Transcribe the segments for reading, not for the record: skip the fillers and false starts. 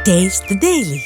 Taste the Daily.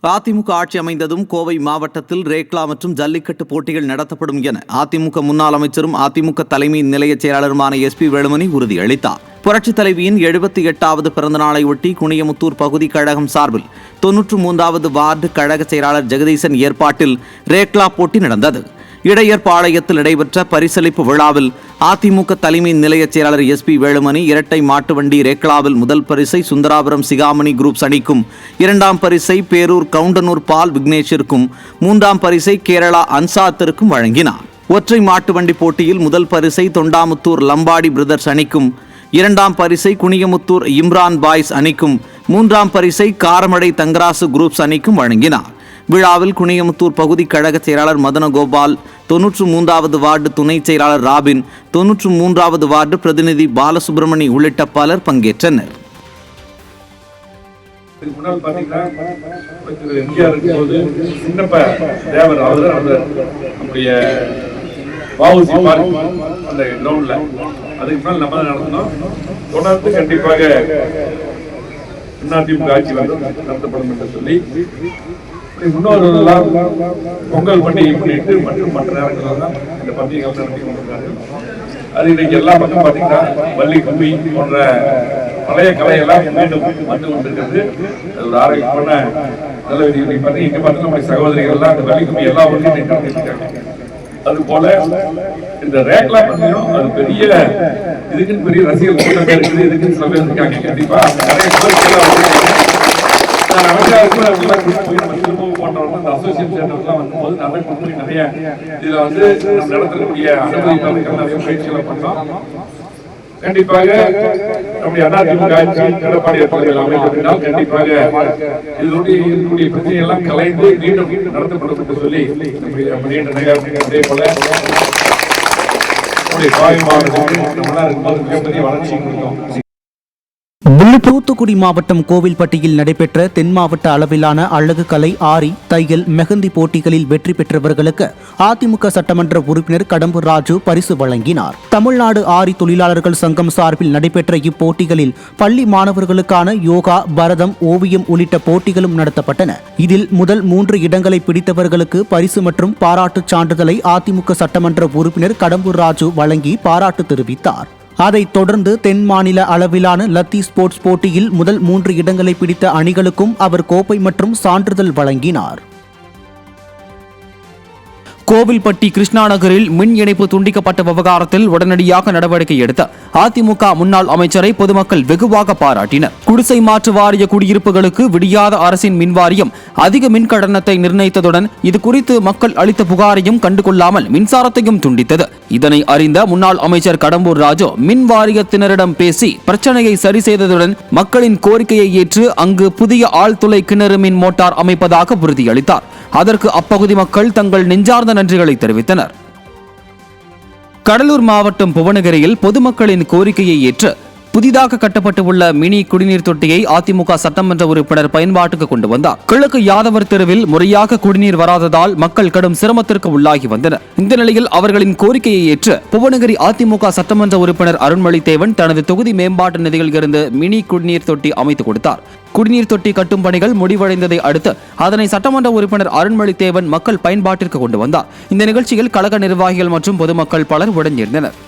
AIADMK ஆட்சி அமைந்ததும் கோவை மாவட்டத்தில் ரேக்லா மற்றும் ஜல்லிக்கட்டு போட்டிகள் நடத்தப்படும் என அதிமுக முன்னாள் அமைச்சரும் அதிமுக தலைமை நிலைய செயலாளருமான SP வேலுமணி உறுதியளித்தார். புரட்சித் தலைவியின் 78வது பிறந்த நாளை ஒட்டி குனியமுத்தூர் பகுதி கழகம் சார்பில் 93வது வார்டு கழக செயலாளர் ஜெகதீசன் ஏற்பாட்டில் ரேக்லா போட்டி நடந்தது. இடையர்பாளையத்தில் நடைபெற்ற பரிசளிப்பு விழாவில் அதிமுக தலைமை நிலைய செயலாளர் SP வேலுமணி இரட்டை மாட்டு வண்டி ரேக்லாவில் முதல் பரிசை சுந்தராபுரம் சிகாமணி குரூப்ஸ் அணிக்கும், 2ஆம் பரிசை பேரூர் கவுண்டனூர் பால் விக்னேஷிற்கும், 3ஆம் பரிசை கேரளா அன்சாத்திற்கும் வழங்கினார். ஒற்றை மாட்டு வண்டி போட்டியில் முதல் பரிசை தொண்டாமுத்தூர் லம்பாடி பிரதர்ஸ் அணிக்கும், 2ஆம் பரிசை குனியமுத்தூர் இம்ரான் பாய்ஸ் அணிக்கும், 3ஆம் பரிசை காரமடை தங்கராசு குரூப்ஸ் அணிக்கும் வழங்கினார். விழாவில் குனியமுத்தூர் பகுதி கழக செயலாளர் மதனகோபால், 93வது வார்டு துணை செயலாளர் ராபின், 93வது வார்டு பிரதிநிதி பாலசுப்ரமணி உள்ளிட்ட பலர் பங்கேற்றனர். முன்னோர்களெல்லாம் பொங்கல் பண்டிகை முன்னிட்டு மற்றும் மற்ற நேரங்களில் தான் இந்த பண்டிகைகள் நடத்தி கொண்டிருக்கார்கள். அது இன்னைக்கு எல்லா பக்கம் பார்த்தீங்கன்னா வள்ளி கும்மி போன்ற பழைய கலையெல்லாம் மீண்டும் வந்து கொண்டிருக்கிறது. அது ஒரு ஆரோக்கியமான நல்ல விதி. பார்த்தீங்கன்னா இங்கே பார்த்தா நம்முடைய சகோதரிகள்லாம் அந்த வள்ளி கும்மி எல்லா ஊர்லையும் நடத்திருக்காங்க. அது போல இந்த ரேக்லா பண்டிகையும் அது பெரிய இதுக்குன்னு பெரிய ரசிகர் கூட்டம் இருக்குது. இதுக்குன்னு சில பேர் இருக்காங்க. கண்டிப்பா நிறைய கோரிக்கைகள் நிறைய இதுல வந்து நடத்தக்கூடிய நிறைய பயிற்சிகளை பண்றோம். கண்டிப்பாக நம்முடைய அதிமுக ஆட்சி எடப்பாடி அமைக்கப்பட்டால் கண்டிப்பாக இதனுடைய பிரச்சனை எல்லாம் கலைந்து மீண்டும் நடத்தப்படும் என்று சொல்லி அதே போல நம்முடைய கோவை மாவட்டத்தில் மிகப்பெரிய வளர்ச்சி கொடுத்தோம். தூத்துக்குடி மாவட்டம் கோவில்பட்டியில் நடைபெற்ற தென் மாவட்ட அளவிலான அழகு கலை, ஆரி, தையல், மெஹந்தி போட்டிகளில் வெற்றி பெற்றவர்களுக்கு அதிமுக சட்டமன்ற உறுப்பினர் கடம்பூர் ராஜு பரிசு வழங்கினார். தமிழ்நாடு ஆரி தொழிலாளர்கள் சங்கம் சார்பில் நடைபெற்ற இப்போட்டிகளில் பள்ளி மாணவர்களுக்கான யோகா, பரதம், ஓவியம் உள்ளிட்ட போட்டிகளும் நடத்தப்பட்டன. இதில் முதல் 3 இடங்களை பிடித்தவர்களுக்கு பரிசு மற்றும் பாராட்டுச் சான்றிதழை அதிமுக சட்டமன்ற உறுப்பினர் கடம்பூர் ராஜு வழங்கி பாராட்டு தெரிவித்தார். அதைத் தொடர்ந்து தென் மாநில அளவிலான லத்தி ஸ்போர்ட்ஸ் போட்டியில் முதல் 3 இடங்களை பிடித்த அணிகளுக்கும் அவர் கோப்பை மற்றும் சான்றிதழ் வழங்கினார். கோவில்பட்டி கிருஷ்ணா நகரில் மின் இணைப்பு துண்டிக்கப்பட்ட விவகாரத்தில் உடனடியாக நடவடிக்கை எடுத்த அதிமுக முன்னாள் அமைச்சரை பொதுமக்கள் வெகுவாக பாராட்டினர். குடிசை மாற்று வாரிய குடியிருப்புகளுக்கு விடியாத அரசின் மின்வாரியம் அதிக மின் கட்டணத்தை நிர்ணயித்ததுடன் இது குறித்து மக்கள் அளித்த புகாரையும் கண்டுகொள்ளாமல் மின்சாரத்தையும் துண்டித்தது. இதனை அறிந்த முன்னாள் அமைச்சர் கடம்பூர் ராஜு மின் வாரியத்தினரிடம் பேசி பிரச்சனையை சரி செய்ததுடன் மக்களின் கோரிக்கையை ஏற்று அங்கு புதிய ஆழ்துளை கிணறு மின் மோட்டார் அமைப்பதாக உறுதியளித்தார். அதற்கு அப்பகுதி மக்கள் தங்கள் நெஞ்சார்ந்த நன்றிகளை தெரிவித்தனர். கடலூர் மாவட்டம் புவனகிரியில் பொதுமக்களின் கோரிக்கையை ஏற்று புதிதாக கட்டப்பட்டுள்ள மினி குடிநீர் தொட்டியை அதிமுக சட்டமன்ற உறுப்பினர் பயன்பாட்டுக்கு கொண்டு வந்தார். கிழக்கு யாதவர் தெருவில் முறையாக குடிநீர் வராததால் மக்கள் கடும் சிரமத்திற்கு உள்ளாகி வந்தனர். இந்த நிலையில் அவர்களின் கோரிக்கையை ஏற்று புவனகிரி அதிமுக சட்டமன்ற உறுப்பினர் அருண்மொழி தேவன் தனது தொகுதி மேம்பாட்டு நிதியில் இருந்து மினி குடிநீர் தொட்டி அமைத்துக் கொடுத்தார். குடிநீர் தொட்டி கட்டும் பணிகள் முடிவடைந்ததை அடுத்து அதனை சட்டமன்ற உறுப்பினர் அருண்மொழி தேவன் மக்கள் பயன்பாட்டிற்கு கொண்டு வந்தார். இந்த நிகழ்ச்சியில் கழக நிர்வாகிகள் மற்றும் பொதுமக்கள் பலர் உடனிருந்தனர்.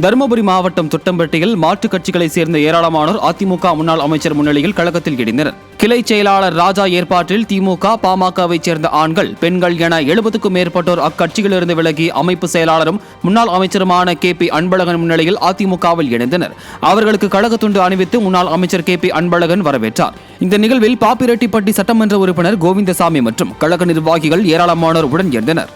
தருமபுரி மாவட்டம் தொட்டம்பட்டியில் மாற்றுக் கட்சிகளைச் சேர்ந்த ஏராளமானோர் அதிமுக முன்னாள் அமைச்சர் முன்னிலையில் கழகத்தில் இணைந்தனர். கிளை செயலாளர் ராஜா ஏற்பாட்டில் திமுக, பாமகவைச் சேர்ந்த ஆண்கள், பெண்கள் என 70க்கும் மேற்பட்டோர் அக்கட்சியிலிருந்து விலகி அமைப்பு செயலாளரும் முன்னாள் அமைச்சருமான KP அன்பழகன் முன்னிலையில் அதிமுகவில் இணைந்தனர். அவர்களுக்கு கழக துண்டு அணிவித்து முன்னாள் அமைச்சர் KP அன்பழகன் வரவேற்றார். இந்த நிகழ்வில் பாப்பிரெட்டிப்பட்டி சட்டமன்ற உறுப்பினர் கோவிந்தசாமி மற்றும் கழக நிர்வாகிகள் ஏராளமானோர் உடன் இருந்தனர்.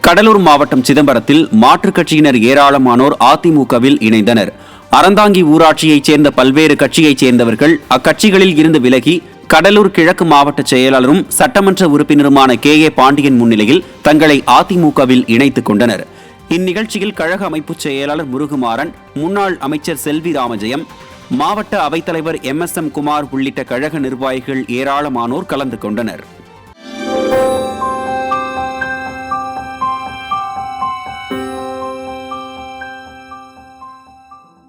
கடலூர் மாவட்டம் சிதம்பரத்தில் மாற்றுக் கட்சியினர் ஏராளமானோர் அதிமுகவில் இணைந்தனர். அறந்தாங்கி ஊராட்சியைச் சேர்ந்த பல்வேறு கட்சியைச் சேர்ந்தவர்கள் அக்கட்சிகளில் இருந்து விலகி கடலூர் கிழக்கு மாவட்ட செயலாளரும் சட்டமன்ற உறுப்பினருமான KA பாண்டியன் முன்னிலையில் தங்களை அதிமுகவில் இணைத்துக் கொண்டனர். இந்நிகழ்ச்சியில் கழக அமைப்பு செயலாளர் முருகுமாறன், முன்னாள் அமைச்சர் செல்வி ராமஜெயம், மாவட்ட அவைத்தலைவர் MSM குமார் உள்ளிட்ட கழக நிர்வாகிகள் ஏராளமானோர் கலந்து கொண்டனர்.